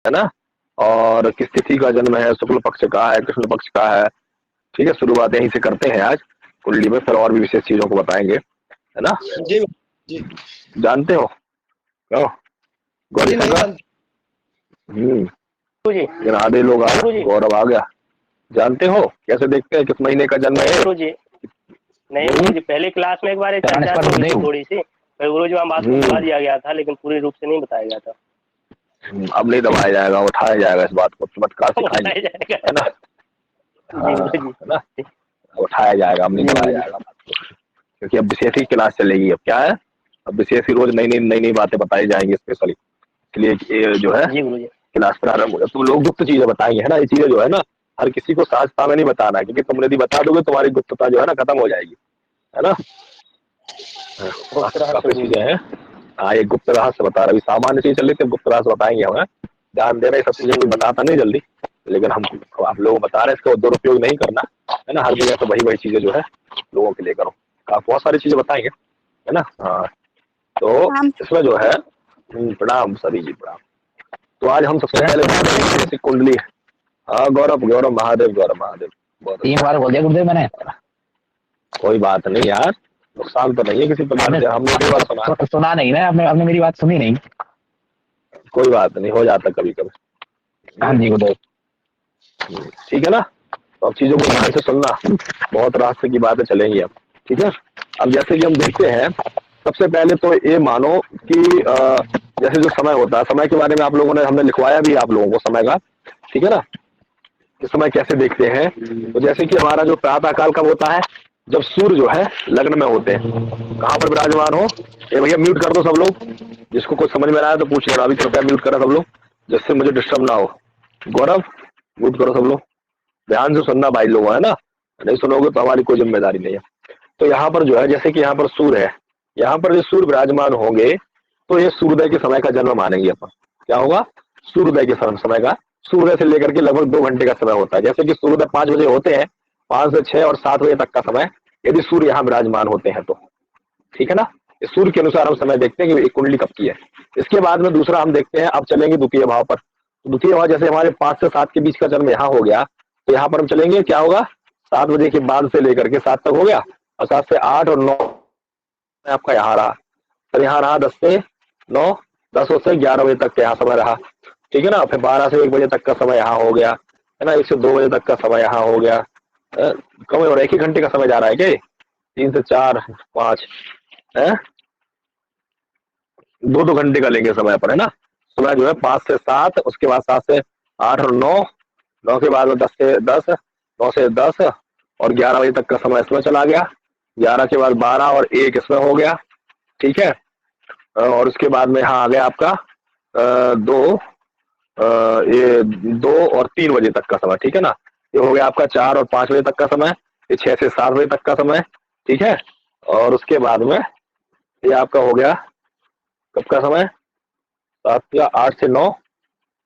है ना, और किस तिथि का जन्म है, शुक्ल पक्ष का है, कृष्ण पक्ष का है। ठीक है, शुरुआत यहीं से करते हैं आज कुंडली में, फिर और भी विशेष चीजों को बताएंगे, है ना। जी जी जानते हो क्यों गौरी जी, नहीं शंकर? जानते जी लेकिन आधे लोग आ, गुरु जी गौरव आ गया। जानते हो कैसे देखते हैं किस महीने का जन्म है? गुरु जी नहीं गुरु जी, पहले क्लास में एक बार एक चर्चा हुई थी थोड़ी सी, फिर गुरु जी वहाँ बात को दबा दिया गया था, लेकिन पूरी रूप से नहीं बताया गया था। अब नहीं दबाया जाएगा, उठाया जाएगा इस बात को, चमत्कार सिखाएंगे, बताया जाएगा। है ना। जी गुरु जी। है ना, उठाया जाएगा, अब नहीं जी दबाया गुरु जी। जाएगा बात को, क्योंकि अब विशेष ही क्लास चलेगी। अब क्या है, अब विशेष ही रोज नई नई बातें बताई जाएंगी स्पेशली, इसलिए ये जो है जी गुरु जी। क्लास प्रारंभ हो गया। तुम लोग गुप्त चीजें बताएंगे, है ना। ये चीजें जो है ना हर किसी को साझता में नहीं बताना है, क्योंकि तुम यदि बता दोगे तुम्हारी गुप्तता जो है ना खत्म हो जाएगी, है ना। गुप्त रहस्य काफी गुरु जी। चीजें हैं। हाँ, ये गुप्त रहस्य बता रहा, अभी सामान्य चीज चल रही थी, गुप्त रहस्य बताएंगे हमें। ध्यान देना, ये सब चीजें कोई बताता नहीं जल्दी, लेकिन हम आप लोग बता रहे हैं, इसका दुरुपयोग नहीं करना, है ना। हर जगह से वही चीजें जो है लोगों के लिए करो। आप बहुत सारी चीजें बताएंगे, है ना। हाँ, तो इसमें जो है प्रणाम सभी जी, प्रणाम। तो आज हम सबसे पहले जैसे कुंडली। हाँ गौरव, गौरव महादेव, गौरव महादेव। बहुत 3 बार बोल दिया गुरुदेव मैंने। कोई बात नहीं यार, नुकसान तो नहीं है किसी प्रकार से, हमने कई बार सुना। सुना नहीं ना आपने मेरी बात सुनी नहीं। कोई बात नहीं, हो जाता कभी कभी। हाँ जी गुरुदेव। ठीक है ना, तो अब चीजों को ध्यान से सुनना, बहुत रास्ते की बातें चलेंगी अब। ठीक है, अब जैसे कि हम देखते हैं, सबसे पहले तो ये मानो कि जैसे जो समय होता है, समय के बारे में आप लोगों ने, हमने लिखवाया भी आप लोगों को समय का। ठीक है ना, कि समय कैसे देखते हैं। तो जैसे कि हमारा जो प्रातः काल कब होता है, जब सूर्य जो है लग्न में होते हैं, कहाँ पर विराजमान हो। ये भैया म्यूट कर दो सब लोग, जिसको कुछ समझ में आ रहा है तो पूछ लेना, अभी कृपया म्यूट करा सब लोग, जिससे मुझे डिस्टर्ब ना हो। गौरव म्यूट करो सब लोग, ध्यान से सुनना भाई लोग, है ना। नहीं सुनोगे तो हमारी कोई जिम्मेदारी नहीं है। तो यहाँ पर जो है, जैसे कि यहाँ पर सूर्य है, यहाँ पर जो सूर्य विराजमान होंगे, तो ये सूर्योदय के समय का जन्म मानेंगे अपन। क्या होगा, सूर्योदय के समय का, सूर्य से लेकर के लगभग 2 घंटे का समय होता है। जैसे कि सूर्योदय 5 बजे होते हैं, 5 से 6 और 7 बजे तक का समय, यदि सूर्य यहाँ विराजमान होते हैं तो। ठीक है ना, इस सूर्य के अनुसार हम समय देखते हैं कि एक कुंडली कब की है। इसके बाद में दूसरा हम देखते हैं, अब चलेंगे द्वितीय भाव पर। तो द्वितीय भाव जैसे हमारे 5 से 7 के बीच का जन्म यहाँ हो गया, तो यहाँ पर हम चलेंगे, क्या होगा, 7 बजे के बाद से लेकर के 7 तक हो गया, और 7 से 8 और 9 आपका यहाँ रहा, फिर यहाँ रहा 10 से 9, 10 से 11 बजे तक यहाँ समय रहा। ठीक है ना, फिर 12 से 1 बजे तक का समय यहाँ हो गया, है ना। 1 से 2 बजे तक का समय यहाँ हो गया। कम हो रहा है, 1 ही घंटे का समय जा रहा है क्या? 3 से 4 5 है, 2 घंटे का लेंगे समय पर, है ना। समय जो है 5 से 7, उसके बाद 7 से 8 और 9, 9 के बाद में 10 से 10, 9 से 10 और 11 बजे तक का समय इसमें चला गया। 11 के बाद 12 और 1 इसमें हो गया। ठीक है, और उसके बाद में यहाँ आ गया आपका 2 और 3 बजे तक का समय। ठीक है ना, ये हो गया आपका 4 और 5 बजे तक का समय, ये 6 से 7 बजे तक का समय। ठीक है, और उसके बाद में ये आपका हो गया कब का समय, 7 या 8 से 9,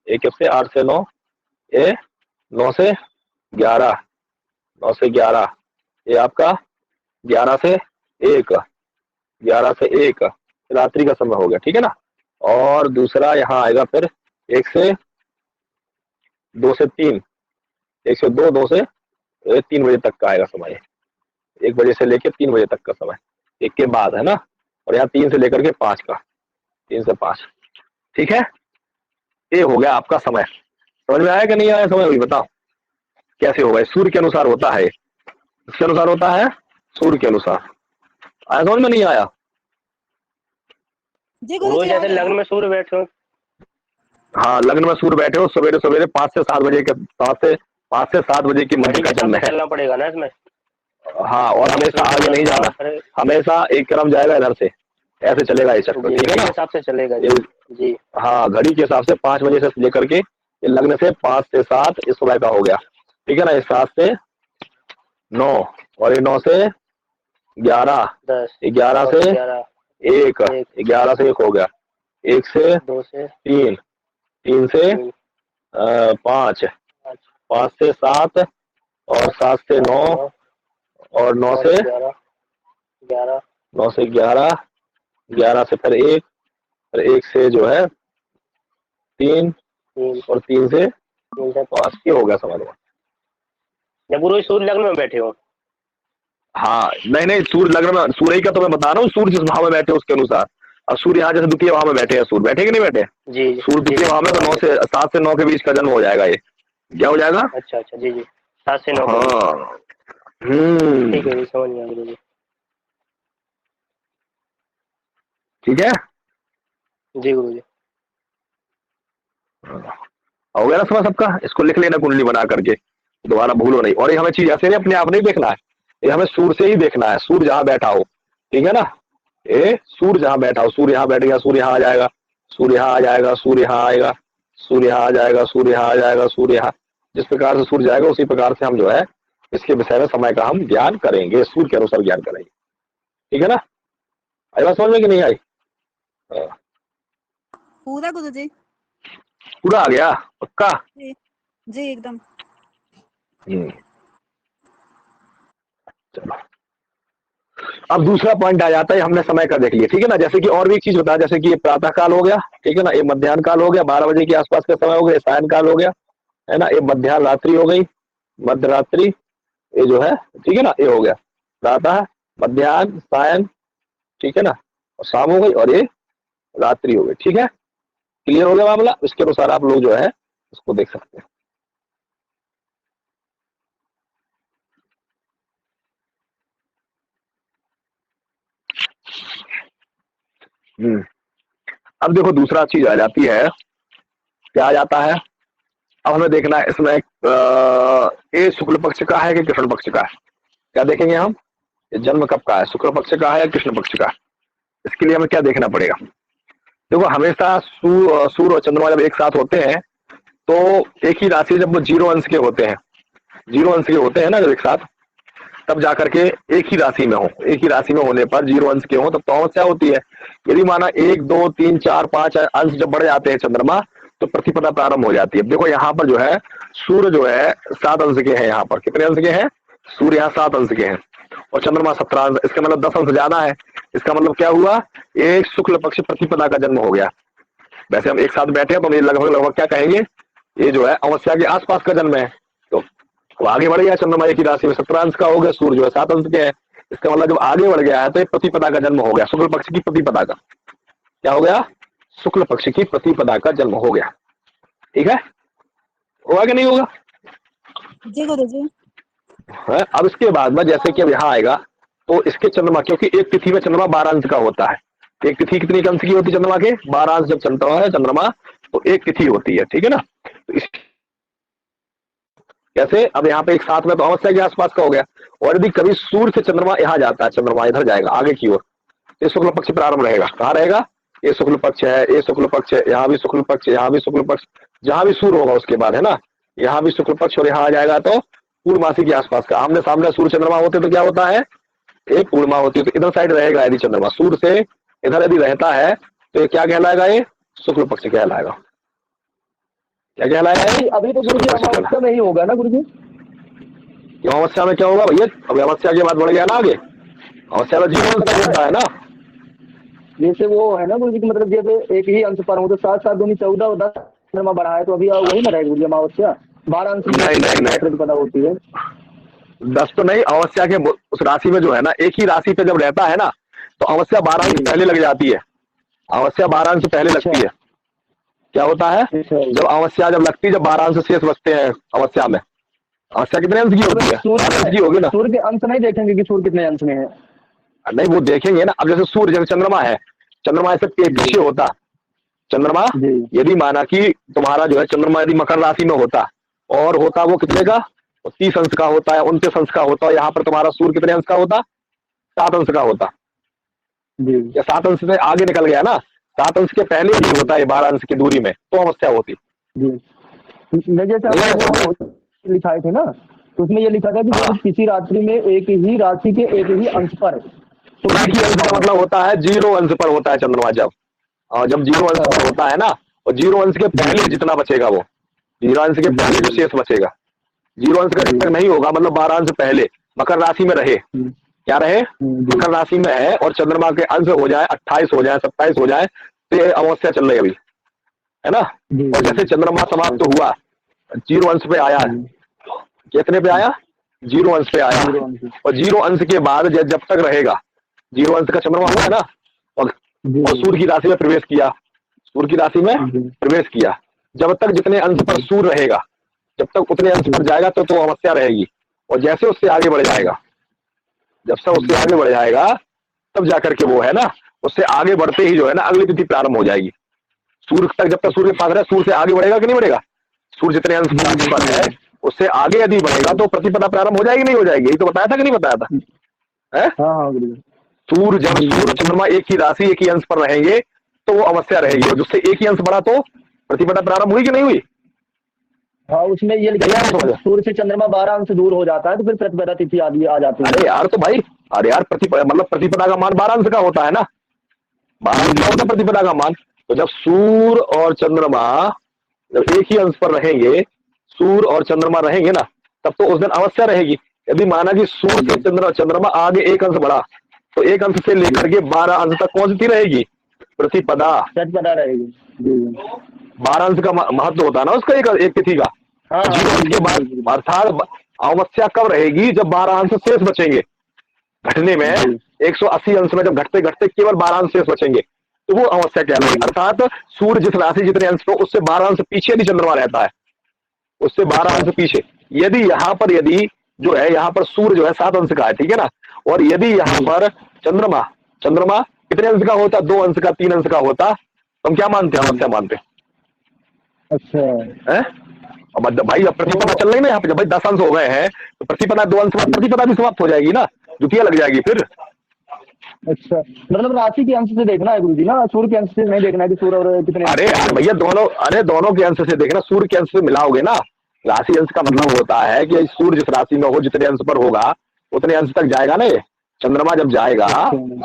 एक से 8 से 9, ये 9 से 11, 9 से 11, ये आपका 11 से 1, 11 से 1 रात्रि का समय हो गया। ठीक है ना, और दूसरा यहाँ आएगा फिर 1 से 2 से 3, 1 से 2, 2 से 3 बजे तक का आएगा समय, 1 बजे से लेकर 3 बजे तक का समय, 1 के बाद, है ना। और यहाँ 3 से लेकर के 5 का, 3 से 5। ठीक है, ये हो गया आपका समय। समझ में आया कि नहीं आया समय, वही बताओ कैसे होगा। सूर्य के अनुसार होता है, किसके अनुसार होता है, सूर्य के अनुसार। आया समझ में, नहीं आया? जी गुरु जी, जैसे लग्न में सूर्य बैठे हो। हाँ, लग्न में सूर्य बैठे हो, सवेरे सवेरे 5 से 7 बजे के, 5 से 7 बजे की मध्य का जन्म है। चलना पड़ेगा ना इसमें। हाँ, और हमेशा आगे नहीं जाना, हमेशा एक क्रम जाएगा इधर से, ऐसे चलेगा ये चक्कर। ठीक है ना, हिसाब से चलेगा जी। हाँ, घड़ी के हिसाब से 5 बजे से लेकर के लग्न से 5 से 7 इस समय का हो गया। ठीक है ना, इस 7 से 9 और ये 9 से 11, 11 से 1, 11 से 1 हो गया, 1 से 2 से 3, 3 से 5, 5 से 7 और 7 से 9 और 9 से 11, 9 से 11, 11 से फिर 1, फिर 1 से जो है 3, और 3 से 3 से 5, ये हो गया समझ में। जब गुरु सूर्य लग्न में बैठे हो। हाँ नहीं नहीं, सूर्य लग्न में, सूर्य का तो मैं बता रहा हूँ, सूर्य जिस भाव में बैठे उसके अनुसार। अब सूर्य यहाँ जैसे द्वितीय भाव में बैठे हैं, सूर्य बैठे कि नहीं बैठे? जी सूर्य द्वितीय भाव में तो 7 से 9 के बीच का जन्म हो जाएगा, ये क्या हो जाएगा? अच्छा अच्छा, जी जी, 7 से 9। हाँ ठीक है जी, समझ गया गुरु जी। ठीक है जी गुरु जी। हो गया ना समझ सबका? इसको लिख लेना कुंडली बना करके, दोबारा भूलो नहीं। और ये हमें चीज ऐसे नहीं अपने आप नहीं देखना है, ये हमें सूर्य से ही देखना है, सूर्य जहां बैठा हो, ठीक है ना? ये सूर्य जहां बैठा हो, सूर्य यहाँ बैठ गया, सूर्य यहाँ आ जाएगा, सूर्य यहाँ आ जाएगा, सूर्य यहाँ आएगा, सूर्य यहाँ आ जाएगा, सूर्य यहाँ आ जाएगा, सूर्य यहाँ, जिस प्रकार से सूर्य जाएगा उसी प्रकार से हम जो है इसके विषय में समय का हम ज्ञान करेंगे, सूर्य के अनुसार ज्ञान करेंगे, ठीक है ना? आई बात समझ में कि नहीं आई? पूरा गुरु जी, पूरा आ गया पक्का? जी एकदम। चलो अब दूसरा पॉइंट आ जाता है, हमने समय का देख लिया, ठीक है ना? जैसे कि और भी एक चीज बता, जैसे कि ये प्रातः काल हो गया, ठीक है ना? ये मध्याह्न काल हो गया, 12 बजे के आसपास का समय हो गया, सायं काल हो गया, है ना? ये मध्याह्न रात्रि हो गई, मध्य रात्रि, ये जो है, ठीक है ना? ये हो गया प्रातः, मध्याह्न, सायं, ठीक है ना? और शाम हो गई, और ये रात्रि हो गई, ठीक है? क्लियर हो गया मामला? इसके अनुसार आप लोग जो है उसको देख सकते हैं। अब देखो दूसरा चीज आ जाती है, क्या आ जाता है? अब हमें देखना है इसमें ये शुक्ल पक्ष का है कि कृष्ण पक्ष का है, क्या देखेंगे हम? ये जन्म कब का है, शुक्ल पक्ष का है या कृष्ण पक्ष का है? इसके लिए हमें क्या देखना पड़ेगा? देखो हमेशा सूर्य और चंद्रमा जब एक साथ होते हैं तो एक ही राशि, जब वो 0 अंश के होते हैं, 0 अंश के होते हैं ना जब एक साथ, तब जाकर के एक ही राशि में हो, एक ही राशि में होने पर 0 अंश के हो तब तो अमावस्या होती है। यदि माना 1 2 3 4 5 अंश जब बढ़ जाते हैं चंद्रमा, तो प्रतिपदा प्रारंभ हो जाती है। देखो यहाँ पर जो है सूर्य जो है 7 अंश के हैं, यहाँ पर कितने अंश के हैं? सूर्य यहाँ 7 अंश के हैं और चंद्रमा 17 अंश, इसका मतलब 10 अंश ज्यादा है। इसका मतलब क्या हुआ? एक शुक्ल पक्ष प्रतिपदा का जन्म हो गया। वैसे हम एक साथ बैठे हैं तो हम लगभग लगभग क्या कहेंगे, ये जो है अमावस्या के आसपास का जन्म है। तो आगे बढ़ गया चंद्रमा एक ही राशि में 17 अंश का हो गया, सूर्य जो है 7 अंश के है। इसका मतलब जब आगे बढ़ गया है तो प्रतिपदा का जन्म हो गया, शुक्ल पक्ष की प्रतिपदा का क्या हो गया? शुक्ल पक्ष की प्रतिपदा का जन्म हो गया, ठीक है? होगा कि नहीं होगा? जी गुरु जी। है? अब इसके बाद में जैसे कि अब यहाँ आएगा तो इसके चंद्रमा, क्योंकि एक तिथि में चंद्रमा 12 अंश का होता है, एक तिथि कितनी अंश की होती है चंद्रमा के? 12 अंश जब चलता है चंद्रमा तो एक तिथि होती है, ठीक है ना? तो इस कैसे अब यहाँ पे एक साथ में तो अमावस्या के आसपास का हो गया। और यदि कभी सूर्य से चंद्रमा यहाँ जाता है, चंद्रमा इधर जाएगा आगे की ओर, ये शुक्ल पक्ष प्रारंभ रहेगा। कहाँ रहेगा? ये शुक्ल पक्ष है, ये शुक्ल पक्ष है, यहाँ भी शुक्ल पक्ष, यहाँ भी शुक्ल पक्ष, जहां भी सूर्य होगा उसके बाद, है ना? यहाँ भी शुक्ल पक्ष और यहाँ आ जाएगा तो पूर्णमासी के आसपास का। आमने सामने सूर्य चंद्रमा होते तो क्या होता है? एक पूर्णिमा होती है, तो इधर साइड रहेगा यदि चंद्रमा, सूर्य से इधर यदि रहता है तो ये क्या कहलाएगा? ये शुक्ल पक्ष कहलाएगा। क्या कहलाएगा? अभी तो गुरुजी अमावस्या में ही होगा ना गुरुजी? अमावस्या में क्या होगा भैया? अब अमावस्या के बाद बढ़ गया ना आगे, अमावस्या में जीवन होता है ना, जैसे वो है ना गुरुजी, मतलब जैसे एक ही अंश पर हो तो 7 7 दूनी 14 और 10 चंद्रमा बढ़ा है तो अभी वही ना रहेगा गुरुजी अमावस्या? 12 अंश नहीं पता होती है 10 तो नहीं, अमावस्या के उस राशि में जो है ना, एक ही राशि पे जब रहता है ना तो अमावस्या 12 अंश पहले लग जाती है। अमावस्या 12 अंश पहले लगती है। क्या होता है जब अमावस्या जब लगती है, जब 12 अंश शेष बचते हैं अमावस्या में। अमावस्या कितने अंश की होती है? 12 अंश की होगी ना। सूर्य के अंश नहीं देखेंगे कि सूर्य कितने अंश में है? नहीं वो देखेंगे ना। अब जैसे सूर्य, जैसे चंद्रमा है, चंद्रमा ऐसे पीछे होता चंद्रमा, यदि माना कि तुम्हारा जो है चंद्रमा यदि मकर राशि में होता और होता वो कितने का? 30 अंश का होता है, 29 अंश का होता है। यहाँ पर तुम्हारा सूर्य कितने अंश का होता? 7 अंश का होता। या 7 अंश से आगे निकल गया ना, 7 अंश के पहले ही होता है 12 अंश की दूरी में, तो अमावस्या होती। जैसे लिखाए थे ना तो उसमें ये लिखा था कि किसी रात्रि में एक ही राशि के एक ही अंश पर, तो अंश का मतलब होता है 0 अंश पर होता है चंद्रमा। जब 0 अंश पर होता है ना, और 0 अंश के पहले जितना बचेगा वो 0 अंश के पहले जो शेष बचेगा, 0 अंश का जब तक नहीं होगा, मतलब 12 अंश पहले मकर राशि में रहे, क्या रहे? मकर राशि में है और चंद्रमा के अंश हो जाए 28 हो जाए 27 हो जाए तो ये अमावस्या चल रही है अभी। है ना। जी और जैसे चंद्रमा समाप्त तो हुआ, 0 अंश पे आया, कितने पे आया, 0 अंश पे आया। जीरो अंश। और 0 अंश के बाद जब तक रहेगा, 0 अंश का चंद्रमा हुआ है ना, और जी सूर्य की राशि में प्रवेश किया, सूर्य की राशि में जी प्रवेश किया, जब तक जितने अंश पर सूर्य रहेगा, जब तक उतने अंश पर जाएगा तो अमावस्या रहेगी। और जैसे उससे आगे बढ़ जाएगा, जब से उससे आगे बढ़ जाएगा, तब जाकर के वो है ना, उससे आगे बढ़ते ही जो है ना अगली तिथि प्रारंभ हो जाएगी। सूर्य तक जब तक सूर्य के पास रहे, सूर्य से आगे बढ़ेगा कि नहीं बढ़ेगा, सूर्य जितने अंश पर है उससे आगे यदि बढ़ेगा तो प्रतिपदा प्रारंभ हो जाएगी नहीं हो जाएगी, यही तो बताया था कि नहीं बताया था, है? हाँ हाँ गुरुजी। सूर्य जब सूर्य चंद्रमा एक ही राशि एक ही अंश पर रहेंगे तो वो अमावस्या रहेगी, और जिससे एक ही अंश बढ़ा तो प्रतिपदा प्रारंभ हुई कि नहीं हुई। हाँ उसमें ये लिखा है सूर्य से चंद्रमा 12 अंश दूर हो जाता है तो फिर प्रतिपदा तिथि आदि आ जाती है। अरे यार तो भाई, अरे यार मतलब प्रतिपदा का मान 12 अंश का होता है ना, 12 अंश का होता है प्रतिपदा का मान। तो जब सूर्य और चंद्रमा जब एक ही अंश पर रहेंगे, सूर्य और चंद्रमा रहेंगे ना, तब तो उस दिन अमावस्या रहेगी। यदि माना कि सूर्य से चंद्रमा आगे एक अंश बढ़ा तो एक अंश से लेकर के 12 अंश तक पहुंचती रहेगी प्रतिपदा। प्रतिपदा रहेगी। 12 अंश का महत्व होता है ना उसका, एक तिथि का। हाँ 0 अंश के बाद अर्थात अमावस्या कब रहेगी, जब 12 अंश शेष बचेंगे घटने में। 180 अंश में जब घटते घटते केवल 12 अंश शेष बचेंगे तो वो अमावस्या कहलाएगी। अर्थात सूर्य जिस राशि जितने अंश पे उससे 12 अंश पीछे यदि चंद्रमा रहता है, उससे 12 अंश पीछे, यदि यहाँ पर यदि जो है यहाँ पर सूर्य जो है 7 अंश का है, ठीक है ना, और यदि यहाँ पर चंद्रमा कितने अंश का होता, 2 अंश का, 3 अंश का होता, तो हम क्या मानते हैं, अमावस्या मानते हैं। अच्छा है भाई, अब प्रतिपदा चल रही ना यहाँ पे, जब भाई 10 अंश हो गए हैं तो प्रतिपदा 2 अंश प्रतिपदा भी समाप्त हो जाएगी ना, द्वितीय लग जाएगी फिर। अच्छा मतलब राशि के अंश से देखना है गुरुजी ना, सूर्य के अंश से नहीं देखना है कि सूर्य और कितने। अरे यार भैया दोनों के अंश से देखना, सूर्य के अंश से मिलाओगे ना। राशि अंश का मतलब होता है कि सूर्य जिस राशि में हो जितने अंश पर होगा उतने अंश तक जाएगा ना ये। चंद्रमा जब जाएगा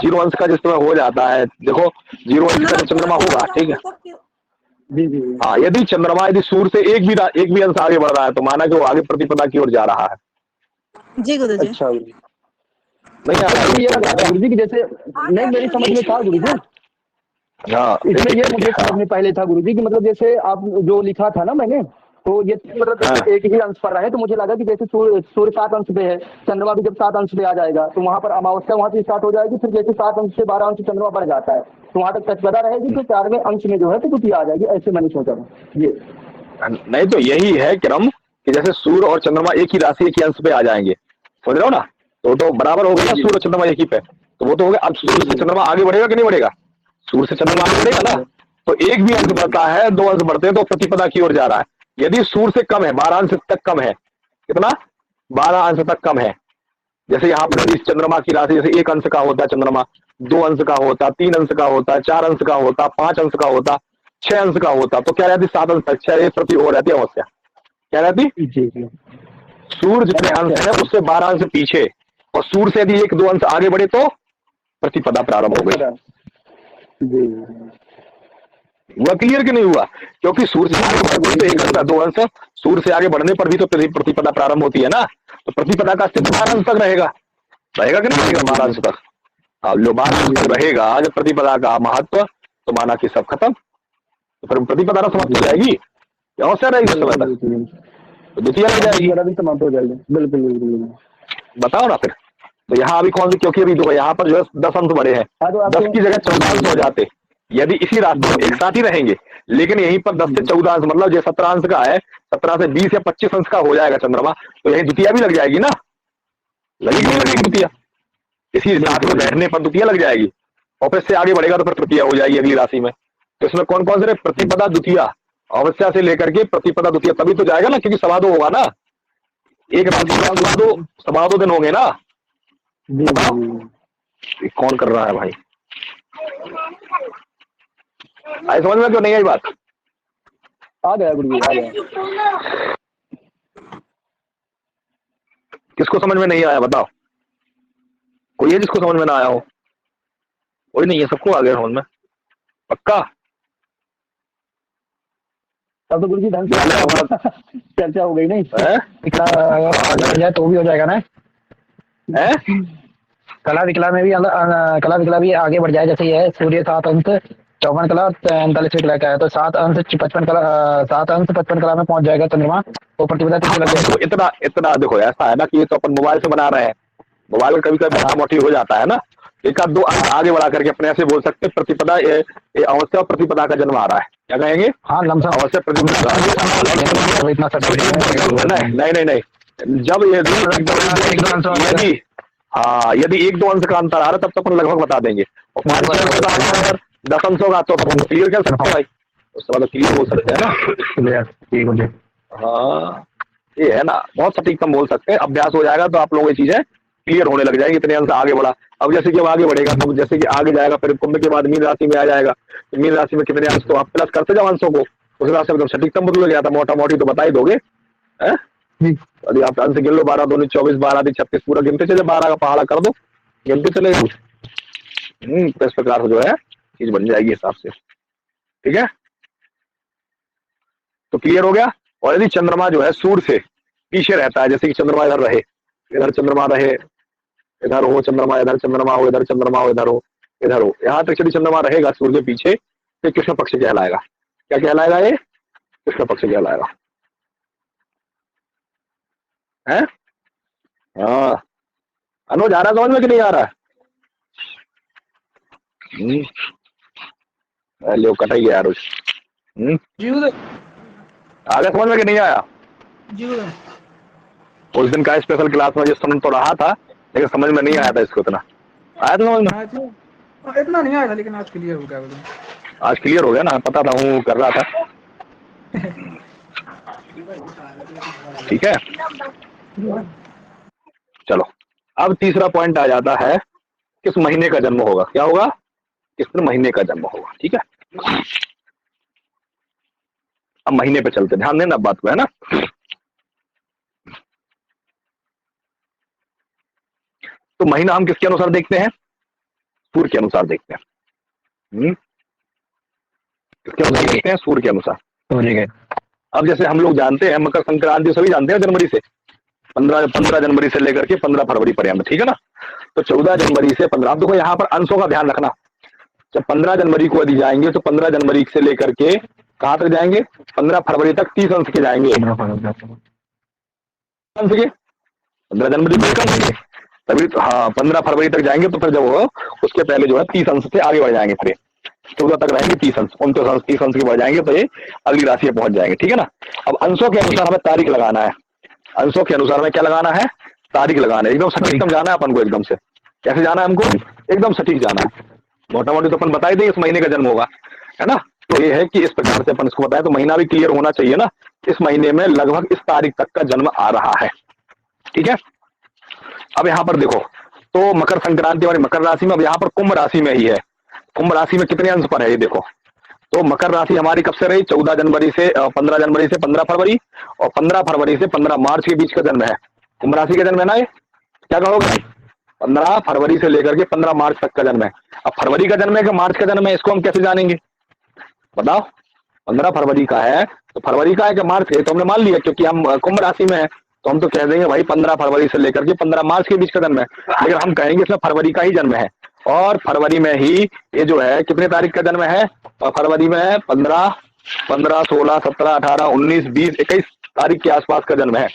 0 अंश का जिस समय हो जाता है, देखो 0 अंश का चंद्रमा होगा, ठीक है। जी जी हाँ, यदि चंद्रमा यदि सूर्य से एक भी अंश आगे बढ़ रहा है तो माना कि वो आगे प्रतिपदा की ओर जा रहा है। जी गुरुजी। अच्छा नहीं आ रहा है गुरुजी की जैसे नहीं मेरी समझ में था गुरुजी। हाँ, इसमें ये मुझे समझ में पहले था गुरुजी कि मतलब जैसे आप जो लिखा था ना मैंने, तो ये मतलब एक ही अंश पर रहे तो मुझे लगा कि जैसे सूर्य 7 अंश पे है, चंद्रमा भी जब 7 अंश पे आ जाएगा तो वहां पर अमावस्या वहां से स्टार्ट हो जाएगी, फिर जैसे 7 अंश से 12 अंश चंद्रमा बढ़ जाता है तो वहां तक प्रतिपदा रहेगी, तो 4वें अंश में जो है तो द्वितीय आ जाएगी, ऐसे मैंने सोचा था ये। नहीं तो यही है क्रम कि जैसे सूर्य और चंद्रमा एक ही राशि एक ही अंश पे आ जाएंगे, समझ रहे हो ना, तो बराबर हो गया सूर्य चंद्रमा एक ही पे, तो वो तो हो गया। अब सूर्य से चंद्रमा आगे बढ़ेगा कि नहीं बढ़ेगा, सूर्य से चंद्रमा आगे बढ़ेगा ना, तो एक भी अंश बढ़ता है, 2 अंश बढ़ते हैं तो प्रतिपदा की ओर जा रहा है। यदि सूर्य से कम है, 12 अंश तक कम है, कितना 12 अंश तक कम है, जैसे यहाँ पर चंद्रमा की राशि जैसे 1 अंश का होता है चंद्रमा, 2 अंश का होता, 3 अंश का होता, 4 अंश का होता, 5 अंश का होता, 6 अंश का होता, तो क्या रहती 7 अंश तक, 6 प्रति हो रहती है अमावस्या, क्या रहती। सूर्य जितने अंश है उससे 12 अंश पीछे, और सूर्य से यदि 1-2 अंश आगे बढ़े तो प्रतिपदा प्रारंभ हो गई। हुआ क्लियर कि नहीं हुआ, क्योंकि सूर्य से आगे बढ़ने तो 1 अंश 2 अंश, सूर्य से आगे बढ़ने पर भी तो प्रतिपदा प्रारंभ होती है ना, तो प्रतिपदा का अस्तित्व 12 अंश तक रहेगा कि नहीं रहेगा, 12 अंश तक। अब जो 12 अंश तक रहेगा जब प्रतिपदा का महत्व, तो माना कि सब खत्म, तो फिर प्रतिपदा समाप्त हो जाएगी, अवश्य रहेगी उस समय तक, तो द्वितीय लग जाएगी, समाप्त हो जाएगी। बिल्कुल बताओ ना फिर। तो यहाँ अभी कौन सी, क्योंकि अभी देखो यहाँ पर जो है 10 अंश बड़े हैं, 10 की जगह 14 अंश हो जाते यदि इसी रास्ते में एक साथ ही रहेंगे, लेकिन यहीं पर 10 से 14 अंश मतलब जो 17 अंश का है, 17 से 20 या 25 अंश का हो जाएगा चंद्रमा, तो यही द्वितीय भी लग जाएगी ना, लगेगी द्वितीय, इसी साथ में बैठने पर द्वितीय लग जाएगी, और फिर से आगे बढ़ेगा तो फिर तृतीय हो जाएगी अगली राशि में। तो इसमें कौन कौन से प्रतिपदा द्वितीय, अमावस्या से लेकर के प्रतिपदा द्वितीय, तभी तो जाएगा ना, क्योंकि सवा 2 होगा ना, एक राशि का सवा 2 दिन होंगे ना। कौन कर रहा है भाई, आई समझ में क्यों नहीं आई बात, आ गया गुरुजी आ गया। किसको समझ में नहीं आया बताओ, कोई है जिसको समझ में ना आया हो, कोई नहीं है, सबको आ गया समझ में, पक्का। अब तो गुरुजी ढंग से चर्चा हो गई नहीं है, तो भी हो जाएगा ना, है कला विकला में भी कला विकला भी आगे बढ़ जाए, जैसे ये है सूर्य 7 अंश 54 कला 43 कला का है, तो 7 अंश 55 कला 7 अंश 55 कला में पहुंच जाएगा चंद्रमा, तो प्रतिपदा कितनी लग जाएगी? तो इतना इतना देखो, ऐसा है ना कि ये तो अपन मोबाइल से बना रहे हैं, मोबाइल में कभी कभी मोटा मोटी हो जाता है ना, एक आध दो आगे बढ़ा करके अपने ऐसे बोल सकते हैं, प्रतिपदा ये अवश्य और प्रतिपदा का जन्म आ रहा है, क्या कहेंगे? हाँ लमसम अवश्य प्रतिपदा। इतना नहीं नहीं नहीं, जब यदि हाँ यदि 1-2 अंश का अंतर आ रहा है तब तो अपन लगभग बता देंगे, और 5 अंश का अंतर 10 अंशों का तो क्लियर कर सकते हैं भाई, उस समय तो क्लियर बोल सकते हैं ना। हाँ ये है ना, बहुत सटीकतम बोल सकते हैं, अभ्यास हो जाएगा तो आप लोगों की चीजें क्लियर होने लग जाएंगे, इतने अंश आगे बढ़ा। अब जैसे कि अब आगे बढ़ेगा तो जैसे कि आगे जाएगा, फिर कुंभ के बाद मीन राशि में आ जाएगा, तो मीन राशि में कितने अंश, तो आप प्लस करते जाओ अंशों को, उस राशि में सटीकतम बदल गया था, मोटा मोटी तो बता ही दोगे है? यदि आप अंश गिन लो, 12 दूनी 24, 12 दी 36, पूरा गिनते चले, 12 का पहाड़ा कर दो, गिनते चले। तो इस प्रकार से जो है चीज बन जाएगी हिसाब से, ठीक है? तो क्लियर हो गया। और यदि चंद्रमा जो है सूर्य से पीछे रहता है, जैसे कि चंद्रमा इधर रहे, इधर चंद्रमा रहे, इधर हो चंद्रमा, इधर चंद्रमा हो, इधर चंद्रमा हो, इधर हो, इधर हो, यहाँ तक यदि चंद्रमा रहेगा सूर्य के पीछे, तो कृष्ण पक्ष कहलाएगा। क्या कहलाएगा? ये कृष्ण पक्ष कहलाएगा है। हाँ अनुज आ रहा समझ में कि नहीं आ रहा है? लो कटा ही गया यार आगे समझ में कि नहीं आया? उस दिन का स्पेशल क्लास में जो समझ तो रहा था, लेकिन समझ में नहीं आया था इसको, इतना आया था समझ में? इतना नहीं आया था, लेकिन आज क्लियर हो गया। आज क्लियर हो गया ना, पता था, हूँ कर रहा था। ठीक है चलो, अब तीसरा पॉइंट आ जाता है, किस महीने का जन्म होगा, क्या होगा, किस महीने का जन्म होगा। ठीक है, अब महीने पे चलते, ध्यान देना बात को, है ना। तो महीना हम किसके अनुसार देखते हैं? सूर्य के अनुसार देखते हैं। किसके अनुसार देखते हैं? सूर्य के अनुसार। अब जैसे हम लोग जानते हैं मकर संक्रांति सभी जानते हैं जनवरी से, 15 जनवरी से लेकर के 15 फरवरी पर्यंत, ठीक है ना। तो 14 जनवरी से 15, देखो यहाँ पर अंशों का ध्यान रखना, जब 15 जनवरी को यदि जाएंगे तो 15 जनवरी से लेकर के कहाँ तक जाएंगे? 15 फरवरी तक 30 अंश के जाएंगे। अंश के 15 जनवरी को तभी तो, हाँ 15 फरवरी तक जाएंगे, तो फिर जब वो उसके पहले जो है 30 अंश से आगे बढ़ जाएंगे, फिर 14 तक रहेंगे 30 अंश, 29 अंश 30 अंश के बढ़ जाएंगे, तो ये अगली राशि में पहुंच जाएंगे। ठीक है ना। अब अंशों के अनुसार हमें तारीख लगाना है, अंशों के अनुसार हमें क्या लगाना है? तारीख लगाना है। एकदम सटीक जाना है अपन को, एकदम से कैसे जाना है हमको? एकदम सटीक जाना है। मोटा मोटी तो अपन बता ही दें इस महीने का जन्म होगा, है ना। तो ये है कि इस प्रकार से अपन इसको बताएं, तो महीना भी क्लियर होना चाहिए ना, इस महीने में लगभग इस तारीख तक का जन्म आ रहा है। ठीक है। अब यहाँ पर देखो, तो मकर संक्रांति वाली मकर राशि में, अब यहाँ पर कुंभ राशि में ही है। कुंभ राशि में कितने अंश पर है ये देखो, तो मकर राशि हमारी कब से रही? 14 जनवरी से 15 जनवरी से 15 फरवरी, और 15 फरवरी से 15 मार्च के बीच का जन्म है। कुंभ राशि का जन्म है ना ये, क्या कहोगे? 15 फरवरी से लेकर के 15 मार्च तक का जन्म है। अब फरवरी का जन्म है कि मार्च का जन्म है, इसको हम कैसे जानेंगे बताओ? 15 फरवरी का है तो फरवरी का है कि मार्च है, तो हमने मान लिया क्योंकि हम कुंभ राशि में है, तो हम तो कह देंगे भाई 15 फरवरी से लेकर के 15 मार्च के बीच का जन्म है। लेकिन हम कहेंगे इसमें फरवरी का ही जन्म है, और फरवरी में ही ये जो है कितने तारीख का जन्म है? और फरवरी में है 15, 16, 17, 18, 19, 20, 21 तारीख के आसपास का जन्म है।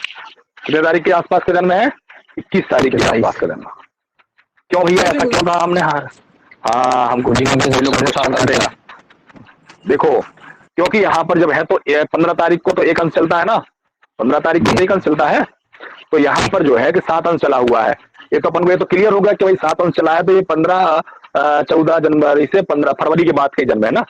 कितने तारीख के आसपास का जन्म है? 21 तारीख के आसपास का जन्म। क्यों भैया ऐसा क्यों था हमने? हाँ हमको देगा, देखो क्योंकि यहाँ पर जब है तो 15 तारीख को तो एक अंश चलता है ना, 15 तारीख को एक अंश चलता है, तो यहाँ पर जो है कि 7 अंश चला हुआ है। ये तो अपन को ये तो क्लियर हो गया कि भाई 7 अंश चला है, तो ये 14 जनवरी से 15 फरवरी के बाद का जन्म है ना,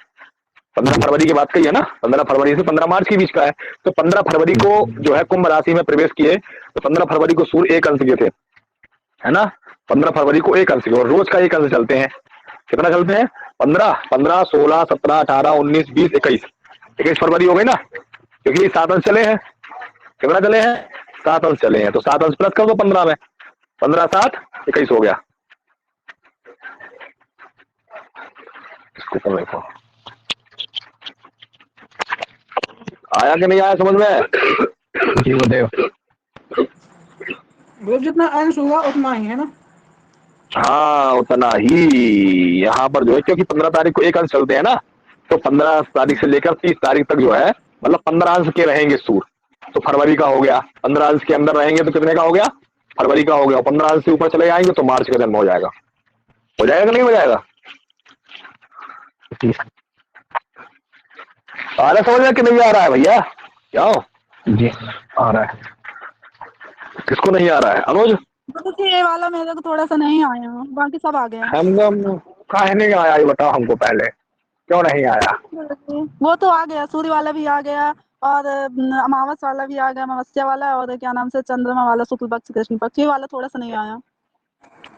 15 फरवरी के बाद का ही है ना, 15 फरवरी से 15 मार्च के बीच का है। तो 15 फरवरी को जो है कुंभ राशि में प्रवेश किए, तो 15 फरवरी को सूर्य एक अंश के थे, है ना। 15 फरवरी को एक अंश के, और रोज का एक अंश चलते हैं। कितना चलते हैं? 15, 16, 17, 18, 19, 20, 21 फरवरी हो गई ना, क्योंकि ये 7 अंश चले हैं। कितना चले हैं? 7 अंश चले हैं, तो 7 अंश प्लस कर दो 15 में, 15, 7, 21 हो गया। इसको देखो आया कि नहीं आया समझ में? जितना अंश होगा उतना ही है ना। हाँ उतना ही यहाँ पर जो है, क्योंकि 15 तारीख को एक अंश चलते हैं ना, तो 15 तारीख से लेकर 30 तारीख तक जो है मतलब 15 अंश के रहेंगे सूर। तो फरवरी का हो गया, 15 अंश के अंदर रहेंगे तो कितने का हो गया, फरवरी का हो गया। 15 अंश से ऊपर चले जाएंगे तो मार्च का जन्म हो जाएगा कि नहीं हो जाएगा? आ रहा समझ में कि नहीं आ रहा है भैया? क्या हो जी आ रहा है। किसको नहीं आ रहा है? अनुज गुरुजी ये वाला मेरे को थोड़ा सा नहीं आया, बाकी सब आ गया। हम काहे नहीं आया ये बताओ हमको पहले, क्यों नहीं आया? वो तो आ गया, सूर्य वाला भी आ गया और अमावस वाला भी आ गया, अमावस्या वाला, और क्या नाम से चंद्रमा वाला, शुक्ल पक्ष कृष्ण पक्ष, ये वाला थोड़ा सा नहीं आया।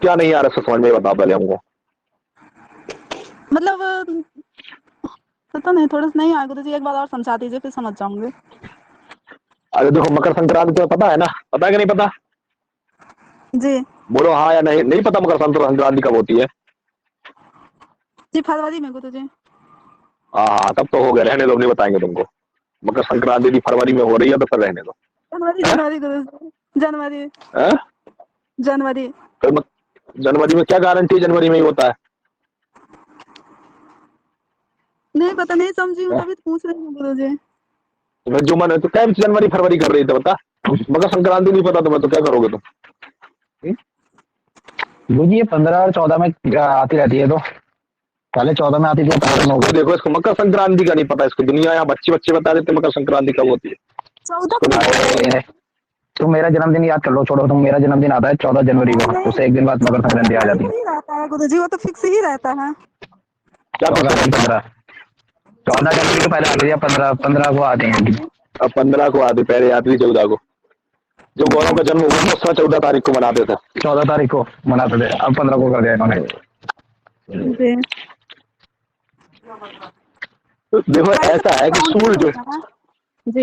क्या नहीं आ रहा समझ में बताओ पहले हमको। मतलब पता नहीं, थोड़ा सा नहीं आया गुरुजी, एक बार और समझा दीजिए फिर समझ जाऊंगे। अरे देखो मकर संक्रांति तो पता है ना, पता है कि नहीं पता? जी बोलो हाँ या नहीं। नहीं पता मकर संक्रांति कब होती है? जी फरवरी में गुरुजी। हाँ तब तो हो गया, रहने दो, नहीं बताएंगे तुमको। मकर संक्रांति भी फरवरी में हो रही है तो फिर रहने दो। जनवरी गुरुजी, जनवरी है? जनवरी। फिर जनवरी में क्या गारंटी जनवरी में ही होता है? नहीं पता, नहीं समझी हूँ तभी पूछ रही हूँ गुरुजी। तुम्हें जो मन है तो क्या जनवरी फरवरी कर रही थी बता? मकर संक्रांति नहीं पता तुम्हें तो क्या करोगे तुम? गुरुजी ये 15 और 14 में आती रहती है, तो पहले 14 में आती थी, 15 में हो गई। देखो इसको मकर संक्रांति का नहीं पता, इसको दुनिया यहाँ बच्चे बता देते मकर संक्रांति कब होती है। 14 तुम मेरा जन्मदिन याद कर लो, छोड़ो, तुम मेरा जन्मदिन आता है 14 जनवरी को, उससे एक दिन बाद मकर संक्रांति आ जाती है। रहता है गुरुजी, वो तो फिक्स ही रहता है। क्या 14 जनवरी को पहले आती है, 15 को आते हैं। अब 15 को आती, पहले आती थी 14 को। जो गौरव का जन्म हुआ उसका 14 तारीख को मनाते थे, 14 तारीख को मनाते थे, अब 15 को कर दिया इन्होंने। देखो ऐसा है कि सूर्य जो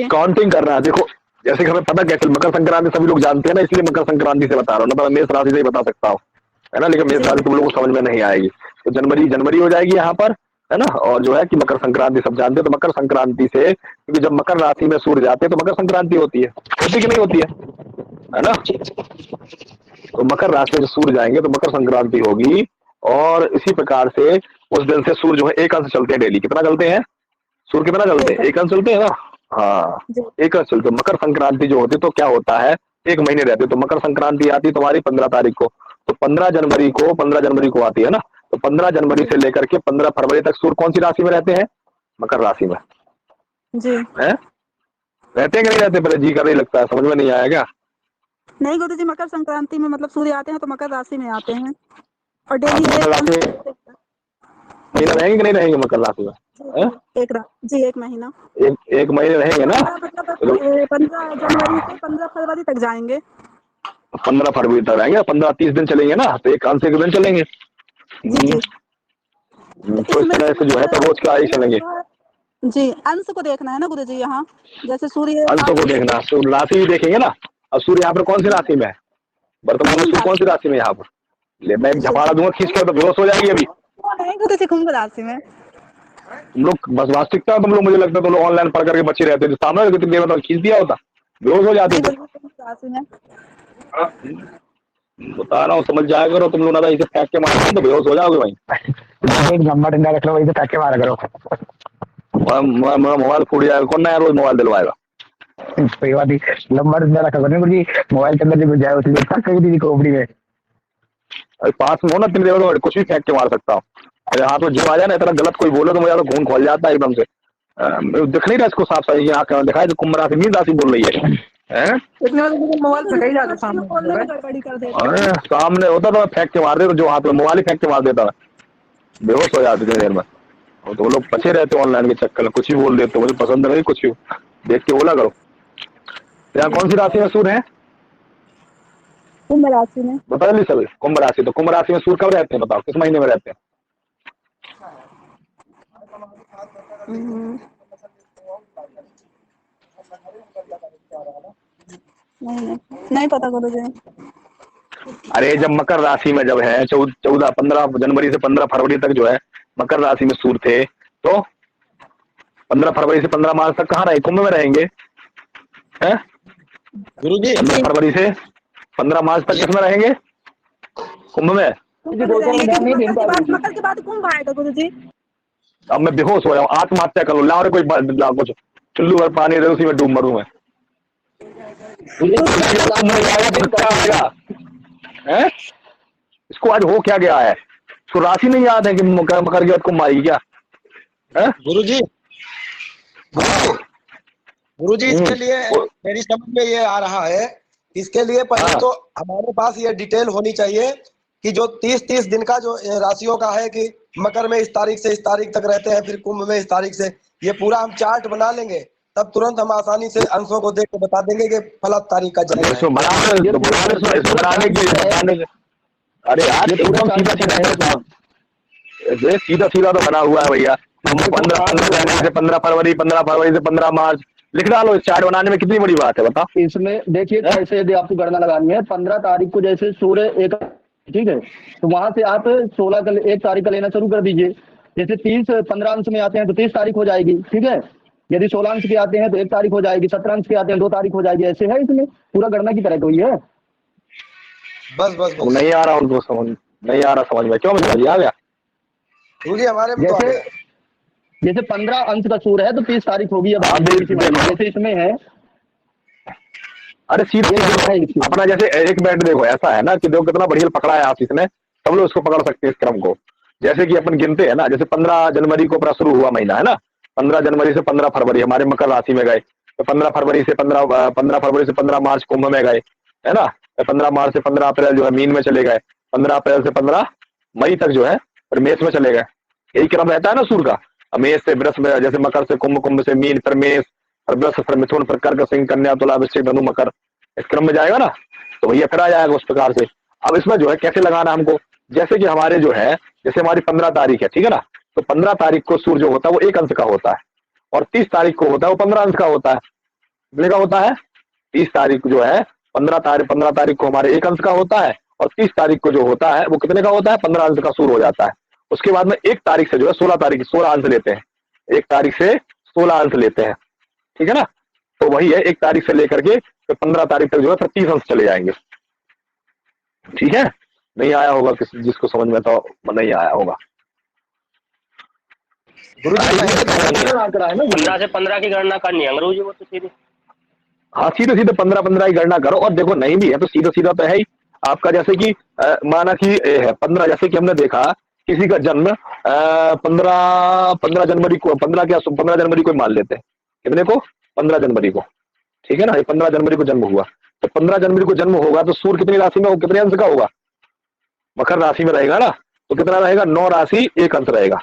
काउंटिंग कर रहा है, देखो जैसे कि हमें पता कैसे मकर संक्रांति सभी लोग जानते हैं ना, इसलिए मकर संक्रांति से बता रहा हूँ, ना तो मेष राशि से ही बता सकता हूँ, है ना। लेकिन मेष राशि तुम लोगों को समझ में नहीं आएगी, तो जनवरी हो जाएगी यहाँ पर, है ना। और जो है कि मकर संक्रांति सब जानते हैं, तो मकर संक्रांति से, क्योंकि जब मकर राशि में सूर्य जाते हैं तो मकर संक्रांति होती है कि नहीं होती है ना। तो मकर राशि में सूर्य जाएंगे तो मकर संक्रांति होगी। और इसी प्रकार से उस दिन से सूर्य जो है एक अंश चलते हैं डेली। कितना चलते हैं सूर्य? कितना चलते हैं? एक अंश चलते हैं ना। हाँ एक अंश चलते। मकर संक्रांति जो होती है तो क्या होता है, एक महीने रहते। तो मकर संक्रांति आती है तुम्हारी 15 तारीख को, तो 15 जनवरी को आती है ना। तो 15 जनवरी से लेकर के 15 फरवरी तक सूर्य कौन सी राशि में रहते हैं? मकर राशि में जी। है? रहते हैं कि नहीं रहते? पहले जी कर नहीं लगता है, समझ में नहीं आया क्या? नहीं गुरु जी, मकर संक्रांति में मतलब सूर्य आते हैं तो मकर राशि में आते हैं और डेली महीना रहेंगे कि नहीं रहेंगे मकर राशि में? एक महीना, एक महीने रहेंगे ना। 15 जनवरी से 15 फरवरी तक जाएंगे। 15 फरवरी तक रहेंगे, 15-30 दिन चलेंगे ना, तो एक अंश एक दिन चलेंगे। तो इस तरह से जो है तो रोज का ही चलेंगे जी। अंश को देखना है ना गुरु जी, यहाँ जैसे सूर्य अंश को देखना, सूर्य राशि भी देखेंगे ना। अब सूर्य यहाँ पर कौन सी राशि में है? वर्तमान में सूर्य कौन सी राशि में यहाँ पर? ले मैं झपाड़ा दूंगा खींच कर तो बेहोश हो जाएगी अभी। नहीं गुरु जी, कुंभ राशि में। तुम लोग बस वास्तविकता तुम लोग, मुझे लगता है तुम लोग ऑनलाइन पढ़ करके बच्चे रहते थे, सामने कितनी देर में खींच दिया होता, बेहोश हो जाते थे। बता रहा हूँ, समझ जाया करो तुम लोग, ना इसे फेंक के मारो तो बेहोश हो जाओगे भाई। एक लंबा डंडा रख लो, वही से फेंक के मारा करो। मोबाइल फूट जाएगा, कौन नया रोज मोबाइल दिलवाएगा? सही बात ही, लंबा डंडा रखा करो गुरुजी, मोबाइल के अंदर घुस जाए उसी में फेंक दी खोपड़ी में। पास में हो ना तुम देखो, कुछ भी फेंक के मार सकता हूँ। अरे हाथ में जो आ जाए ना, इतना गलत कोई बोले तो मुझे तो खून खोल जाता है एकदम से। दिख नहीं रहा इसको साफ साफ, यहाँ दिखाए जो कुंभ राशि मीन राशि बोल रही है। मोबाइल फेंका ही जाता सामने। अरे सामने होता तो फेंक के मार देता, जो हाथ में मोबाइल ही फेंक के मार देता, बेहोश हो जाते थे देर में। और तो वो लोग बचे रहते ऑनलाइन के चक्कर में, कुछ भी बोल देते, मुझे पसंद नहीं कुछ भी देख के बोला करो। यहाँ कौन सी राशि में सूर्य है? कुंभ राशि में। बता ली सभी कुंभ राशि। तो कुंभ राशि में सूर्य कब रहते हैं बताओ, किस महीने में रहते हैं? नहीं पता गुरु जी। अरे जब मकर राशि में जब है 15 जनवरी से 15 फरवरी तक जो है मकर राशि में सूर्य थे, तो 15 फरवरी से 15 मार्च तक कहाँ रहे? कुंभ में रहेंगे, हैं गुरुजी? 15 फरवरी से 15 मार्च तक किसमें रहेंगे? कुंभ में। कुंभ दो में चार में ध्यान नहीं रहेंगे, दे पा रही। मकर के बाद कुंभ आएगा गुरु जी। अब मैं बेहोश हो रहा हूँ, आत्महत्या कर लो, लाओ रे कोई कुछ चुल्लू भर पानी दे, उसी में डूब मरूं मैं। हैं? इसको आज हो क्या गया है? इसको राशि नहीं याद है कि मकर के बाद कुंभ आएगी क्या? गुरुजी इसके लिए मेरी समझ में ये आ रहा है, इसके लिए पहले तो हमारे पास ये डिटेल होनी चाहिए कि जो 30 दिन का जो राशियों का है कि मकर में इस तारीख से इस तारीख तक रहते हैं, फिर कुंभ में इस तारीख से, ये पूरा हम चार्ट बना लेंगे, तब तुरंत हम आसानी से अंशों को देख के बता देंगे कि फला तारीख का जन्म है। अरे यार एकदम सीधा सीधा तो बना हुआ है भैया। 15 फरवरी 15 मार्च लिख डालो। इस चार्ट बनाने में कितनी बड़ी बात है बताओ। इसमें देखिए कैसे यदि आपको गणना लगानी है, 15 तारीख को जैसे सूर्य एक, ठीक है, तो वहां से आप 1 तारीख का लेना शुरू कर दीजिए। जैसे 15 अंश में आते हैं तो 30 तारीख हो जाएगी, ठीक है। यदि 16 अंश के आते हैं तो 1 तारीख हो जाएगी, 17 अंश के आते हैं 2 तारीख हो जाएगी। ऐसे है, इसमें पूरा गणना की तरह कोई है। बस नहीं आ रहा उनको समझ, नहीं आ रहा समझ में। क्यों समझ आ गया हमारे में जैसे 15 अंश का सूर्य है तो 30 तारीख होगी। अब जैसे इसमें है, अरे सीधे अपना जैसे एक मिनट देखो, ऐसा है ना कि देखो कितना बढ़िया पकड़ा है आशीष ने, सब लोग इसको पकड़ सकते हैं इस क्रम को। जैसे कि अपन गिनते हैं ना, जैसे 15 जनवरी को अपना शुरू हुआ महीना है ना, 15 जनवरी से 15 फरवरी हमारे मकर राशि में गए, तो 15 फरवरी से 15 मार्च कुंभ में गए, है ना। 15 मार्च से 15 अप्रैल जो है मीन में चले गए, 15 अप्रैल से 15 मई तक जो है फिर मेष में चले गए। यही क्रम रहता है ना सूर्य का। मेष से वृष में, जैसे मकर से कुंभ, कुंभ से मीन, फिर मेष, फिर वृष, फिर मिथुन, फिर कर्क, सिंह, कन्या, तुला, वृश्चिक, धनु, मकर, इस क्रम में जाएगा ना। तो भैया फिर आ जाएगा उस प्रकार से। अब इसमें जो है कैसे लगाना हमको, जैसे कि हमारे जो है, जैसे हमारी 15 तारीख है, ठीक है ना, तो 15 तारीख को सूर्य जो होता है वो 1 अंश का होता है, और 30 तारीख को होता है वो 15 अंश का होता है। कितने का होता है? 30 तारीख जो है 15 तारीख को हमारे 1 अंश का होता है, और 30 तारीख को जो होता है वो कितने का होता है? 15 अंश का सूर्य हो जाता है। उसके बाद में 1 तारीख से जो है 16 अंश लेते हैं, 1 तारीख से 16 अंश लेते हैं, ठीक है ना। तो वही है, 1 तारीख से लेकर के तो 15 तारीख तक जो है 30 अंश चले जाएंगे, ठीक है। नहीं आया होगा किसी जिसको समझ में, तो नहीं आया होगा। 15 से 15 की गणना करनी है गुरु जी, वो तो सीधे, हाँ सीधे 15 की गणना करो। और देखो नहीं भी है तो सीधा तो है ही आपका। जैसे कि माना कि 15, जैसे कि हमने देखा किसी का जन्म 15 जनवरी को, 15 जनवरी को मान लेते हैं, कितने को? 15 जनवरी को, ठीक है ना। ये 15 जनवरी को जन्म हुआ, तो 15 जनवरी को जन्म होगा तो सूर्य कितनी राशि में हो, कितने अंश का होगा? मकर राशि में रहेगा ना, तो कितना रहेगा? 9 राशि 1 अंश रहेगा।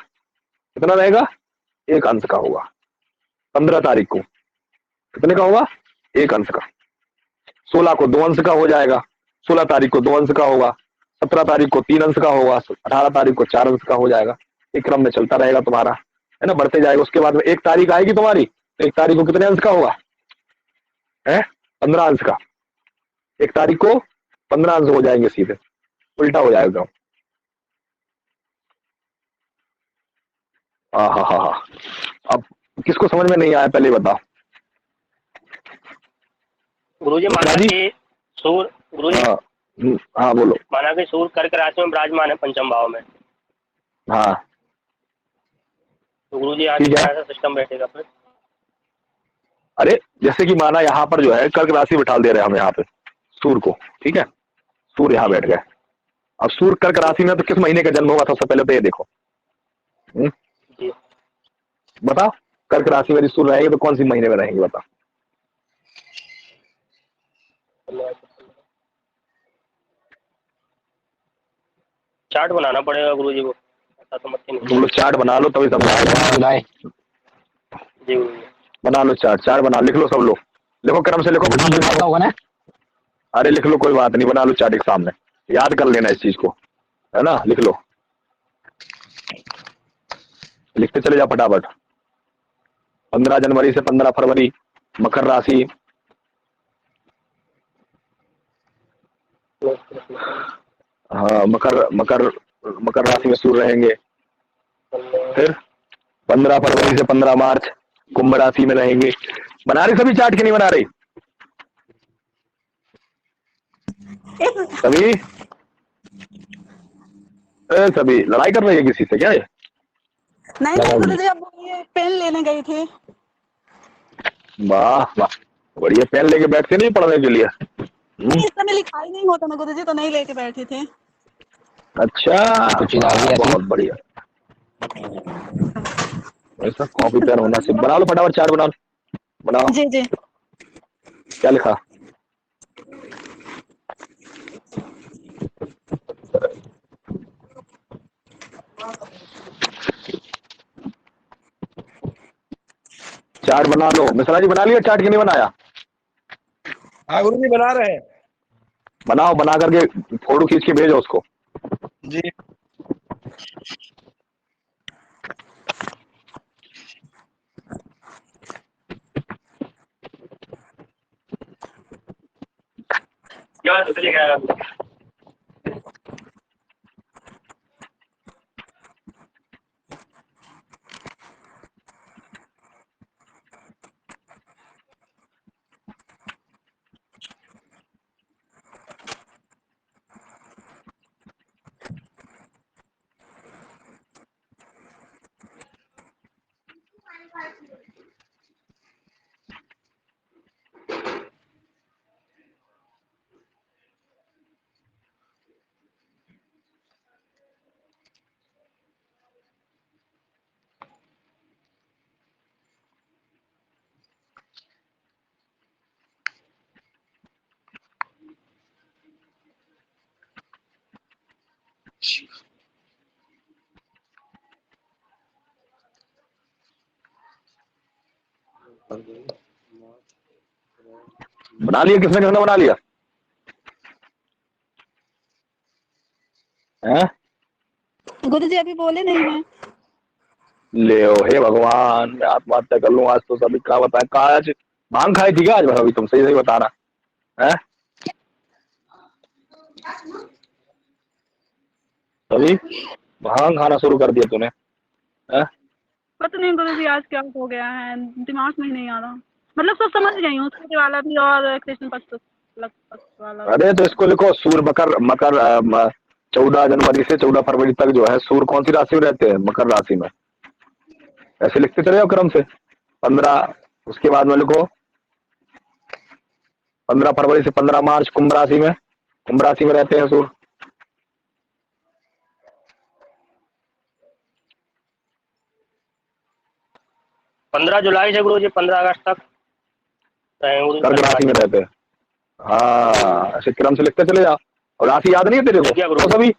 कितना रहेगा? 1 अंश का होगा। 15 तारीख को कितने का होगा? 1 अंश का। 16 को 2 अंश का हो जाएगा, 16 तारीख को 2 अंश का होगा, 17 तारीख को 3 अंश का होगा, 18 तारीख को 4 अंश का हो जाएगा। एक क्रम में चलता रहेगा तुम्हारा, है ना, बढ़ते जाएगा। उसके बाद में 1 तारीख आएगी तुम्हारी, तो 1 तारीख को कितने अंश का होगा? है 15 अंश का। 1 तारीख को 15 अंश हो जाएंगे, सीधे उल्टा हो जाएगा। हाँ। अब किसको समझ में नहीं आया पहले बताओ। गुरुजी माना कि सूर्य, गुरुजी हाँ बोलो। माना कि सूर्य कर्क राशि में विराजमान है 5वें भाव में, हाँ तो गुरुजी यहाँ से कैसा सिस्टम बैठेगा फिर? अरे जैसे कि माना यहाँ पर जो है कर्क राशि बिठा दे रहे हैं हम यहाँ पे सूर्य को, ठीक है। सूर्य यहाँ बैठ गए। अब सूर्य कर्क राशि में तो किस महीने का जन्म होगा? सबसे पहले तो ये देखो, बताओ। कर्क राशि में सूर्य रहेंगे तो कौन सी महीने में रहेंगे बताओ? चार्ट बनाना पड़ेगा गुरुजी को, ऐसा तो मत नहीं। तुम लोग चार्ट बना लो तभी समझ जी गुरुजी। बना लो चार्ट बना, लिख लो सब लोग, लिखो क्रम से लिखो होगा ना। अरे लिख लो, कोई बात नहीं, बना लो चार्ट एक सामने, याद कर लेना इस चीज को, है ना। लिख लो, लिखते चले जाओ फटाफट। 15 जनवरी से 15 फरवरी मकर राशि, हाँ मकर राशि में सूर्य रहेंगे। फिर 15 फरवरी से 15 मार्च कुंभ राशि में रहेंगे। बना रही सभी चार्ट की नहीं बना रही सभी? सभी लड़ाई कर रही है किसी से क्या ये? नहीं नहीं गुरुजी, अब ये पेन लेने गई थी। वाह वाह, बढ़िया। पेन लेके बैठते नहीं पढ़ने के लिए? नहीं, इस समय लिखाई नहीं होता ना गुरुजी, तो नहीं लेके बैठे थे। अच्छा, बहुत बढ़िया। ऐसा कॉपी पेन होना चाहिए। बना लो फटाफट, चार्ट बना लो, बनाओ। जी जी। क्या लिखा? चार्ट बना लो। मिश्रा जी बना लिया चार्ट कि नहीं बनाया? हाँ गुरु जी बना रहे हैं। बनाओ, बना करके फोटो खींच के भेजो उसको। जी क्या तो चलेगा? बना लिया? किसने किसने बना लिया? हैं? गुरुजी अभी बोले नहीं है। ले ओ, हे भगवान, मैं आत्महत्या कर लूं आज तो। सभी क्या बताएं, कहा आज भांग खाई थी क्या आज? अभी तुम सही सही बताना है। सभी भांग खाना शुरू कर दिया तूने? हैं? पता नहीं गुरुजी आज क्या हो गया है, दिमाग में ही नहीं आ रहा। मतलब सब समझ गई हूँ, सूर्य वाला भी और कृष्ण पक्ष वाला भी। अरे तो इसको लिखो, सूर्य मकर मकर 14 जनवरी से 14 फरवरी तक जो है सूर्य कौन सी राशि में रहते हैं? मकर राशि में। ऐसे लिखते चले जाओ क्रम से। 15, उसके बाद में लिखो 15 फरवरी से 15 मार्च कुंभ राशि में। कुंभ राशि में रहते हैं सूर्य। 15 जुलाई से गुरु जी 15 अगस्त तक कर्क राशि में रहते हैं। हाँ, ऐसे क्रम से लिखते चले जाओ। और राशि याद नहीं है तेरे को? तो सभी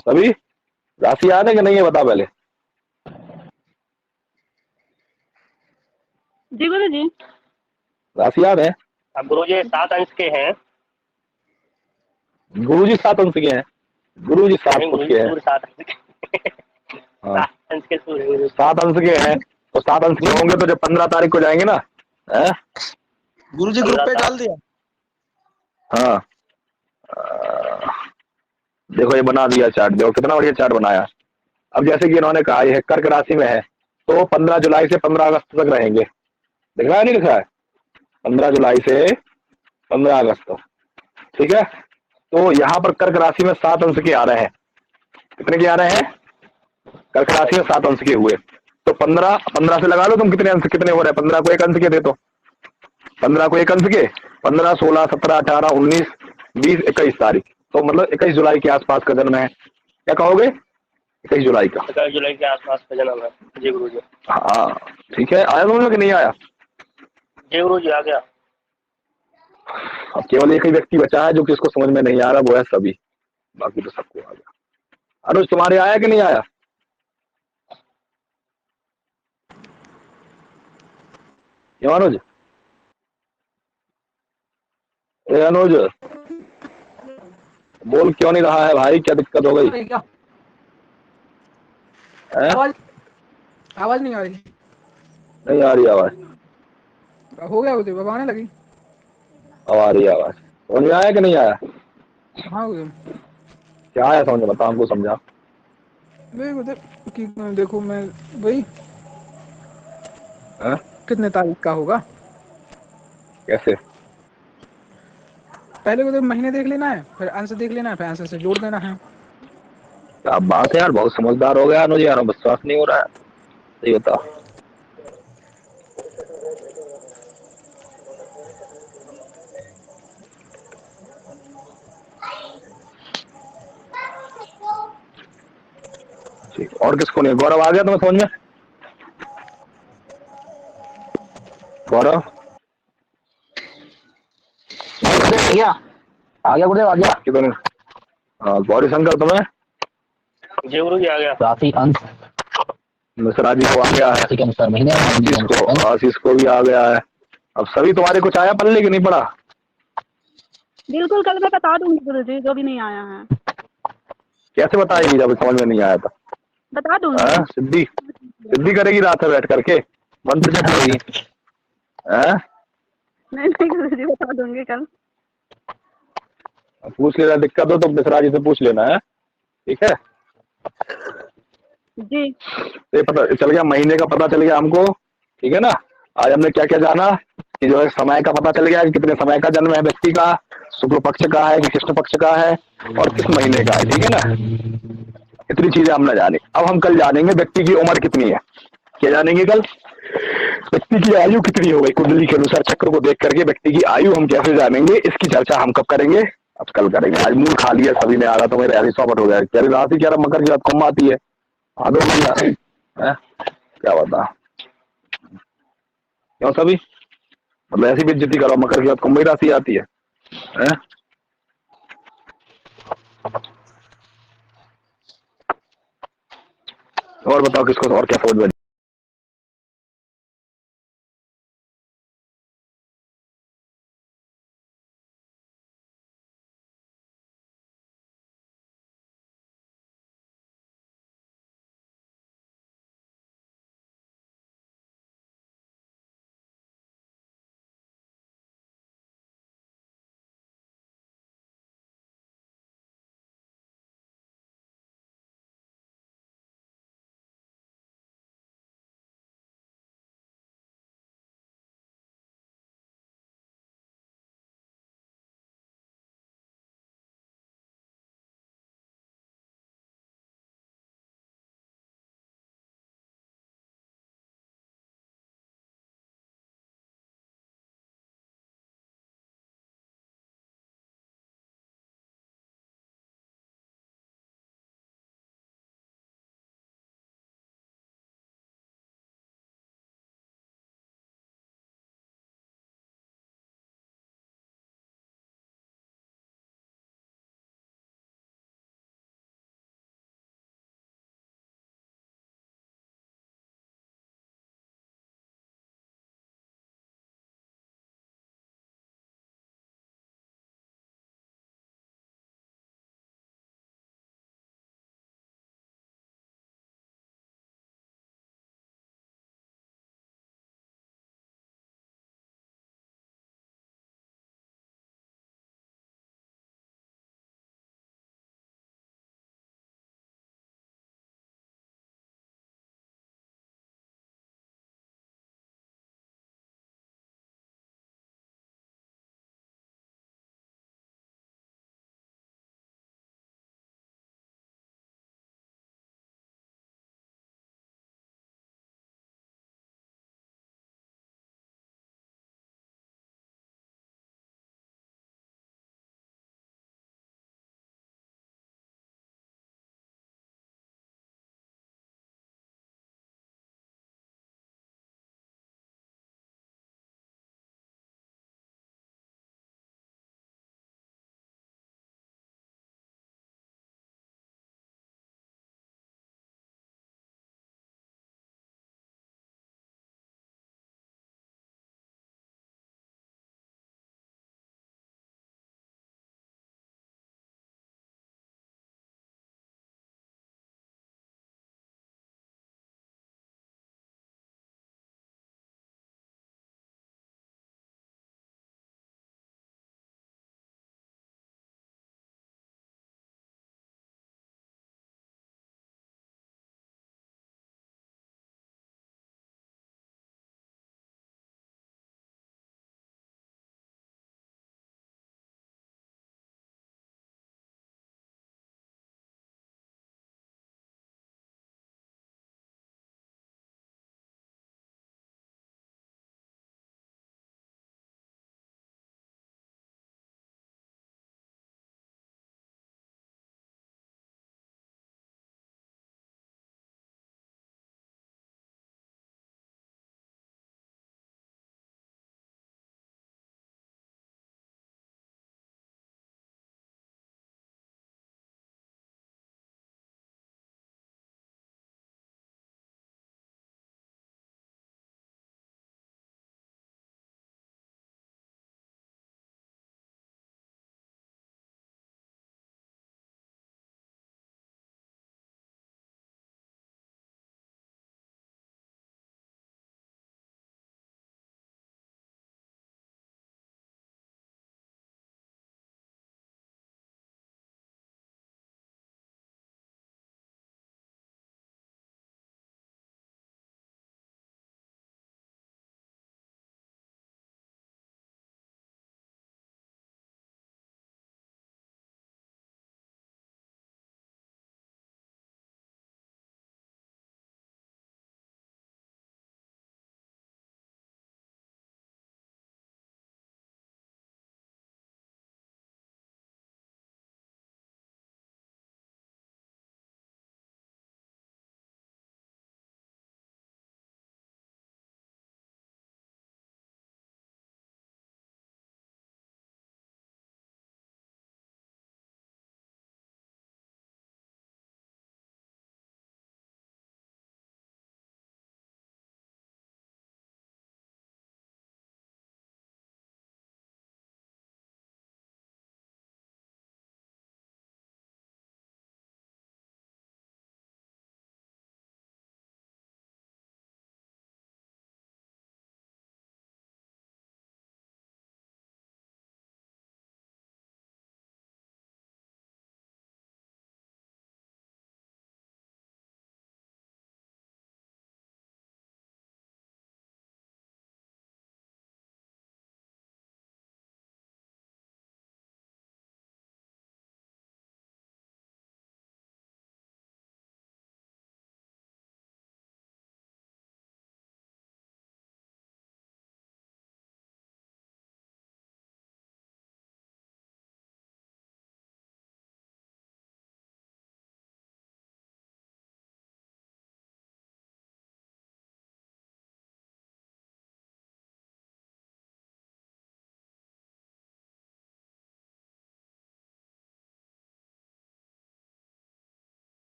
सभी राशि याद है कि नहीं है? बता पहले। जी गुरु जी। राशि याद है? अब गुरु जी 7 अंश के हैं। गुरु जी 7 अंश के हैं। गुरु जी 7 अंश के हैं। 7 अंश के 7 अंश के हैं। तो 7 अंश के होंगे तो जब 15 तारीख को जाएंगे ना, गुरु जी ग्रुप पे डाल दिया। हाँ, देखो ये बना दिया चार्ट। देखो कितना बढ़िया चार्ट बनाया। अब जैसे कि इन्होंने कहा ये कर्क राशि में है तो 15 जुलाई से 15 अगस्त तक रहेंगे। दिख रहा है नहीं दिख रहा है? 15 जुलाई से 15 अगस्त तक, ठीक है। तो यहाँ पर कर्क राशि में 7 अंश के आ रहे हैं। कितने के आ रहे हैं? कर्क राशि में 7 अंश के हुए तो 15 से लगा लो तुम कितने अंश कितने हो रहे हैं। 15 को 1 अंश के दे तो 15 को 1 अंश के 15, 16, 17, 18, 19, 20, 21 तारीख। तो मतलब 21 जुलाई के आसपास का जन्म है। क्या कहोगे? 21 जुलाई का। 21 जुलाई के आसपास का जन्म है। जी गुरु जी। हाँ ठीक है। आया समझ में कि नहीं आया? जी गुरु जी आ गया। अब केवल एक ही व्यक्ति बचा है जो कि इसको समझ में नहीं आ रहा, वो है सभी। बाकी तो सबको आ गया। अनुज तुम्हारे आया कि नहीं आया? क्यों अनुज? ए अनुज बोल क्यों नहीं रहा है भाई? क्या दिक्कत हो गई? आवाज नहीं आ रही। नहीं आ रही आवाज? हो गया उधर अब आने लगी। अब आ रही है आवाज। समझ में आया कि नहीं आया? हाँ क्या आया समझ में? बता हमको, समझा। देखो मैं वही कितने तारीख का होगा? कैसे? पहले को तो महीने देख लेना है, फिर अंश देख लेना है, फिर अंश से जोड़ देना है। क्या बात है यार, बहुत समझदार हो गया अनुज यार, विश्वास नहीं हो रहा है। सही बता। ठीक, और किसको नहीं? गौरव आ गया तुम्हें समझ में? गौरव भैया आ गया गुरुदेव, आ गया। कितने? हाँ, गौरी शंकर तुम्हें? जी गुरु जी आ गया। राशि अंश मिश्रा जी को आ गया है, राशि के अनुसार महीने आशीष को भी आ गया है। अब सभी तुम्हारे कुछ आया पल्ले की नहीं पड़ा? बिल्कुल, कल मैं बता दूंगी गुरुजी जो भी नहीं आया है, कैसे बताएगी जब समझ में नहीं आया था? बता दूंगी। सिद्धि सिद्धि करेगी रात में बैठ करके, मंत्र जप करेगी। नहीं नहीं गुरुजी, बता दूंगी कल। पूछ लेना, दिक्कत हो तो मिश्रा जी से पूछ लेना है, ठीक है? जी ये पता चल गया, महीने का पता चल गया हमको, ठीक है ना? आज हमने क्या क्या जाना कि जो है समय का पता चल गया कि कितने समय का जन्म है व्यक्ति का, शुक्ल पक्ष का है कि कृष्ण पक्ष का है, और किस महीने का है, ठीक है ना? इतनी चीजें हमने जानी। अब हम कल जानेंगे व्यक्ति की उम्र कितनी है। क्या जानेंगे कल? व्यक्ति की आयु कितनी हो गई कुंडली के अनुसार, चक्र को देख करके व्यक्ति की आयु हम कैसे जानेंगे, इसकी चर्चा हम कब करेंगे? अब कल करेंगे। आज मूड खा लिया सभी ने, आ रहा तो मेरे राशि सौपट हो गया। कह रही राशि कह रहा मकर की रात कम आती है, आदो क्या बता क्यों सभी, मतलब ऐसी बेइज्जती करो, मकर की बात कुंभ राशि आती है, और बताओ किसको और क्या समझ में